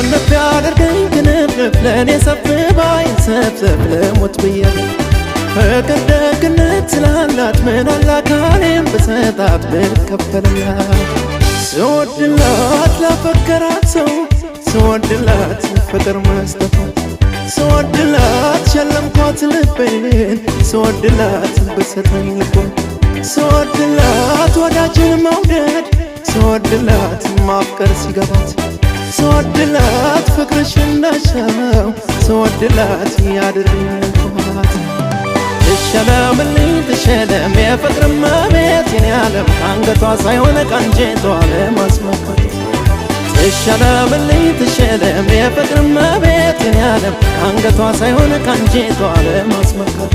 ክንፍ ያደርገኝ ክንፍ ለእኔ ሰፍ ባይ ሰብሰብ ለሞት ብያለሁ ፍቅር ደግነት ስላላት ምን አላካሌም ብሰጣት ብከፈልላት ስወድላት ላፈቀራት ሰው ስወድላት ፍቅር መስጠቷት ስወድላት ሸለምኳት ልቤን ስወድላት ብሰጠኝ ልቦን ስወድላት ወዳጅን መውደድ ስወድላት ማፍቀር ሲገባት ስወድላት ፍቅርሽ እንዳሻው ስወድላት ያድርግባት ትሸለምልኝ ትሸለም የፍቅር እመቤት የኔ ዓለም አንገቷ ሳይሆን ቀንጀቷ ለማስመካት ትሸለምልኝ ትሸለም የፍቅር እመቤት የኔ ዓለም አንገቷ ሳይሆን ቀንጀቷ ለማስመካት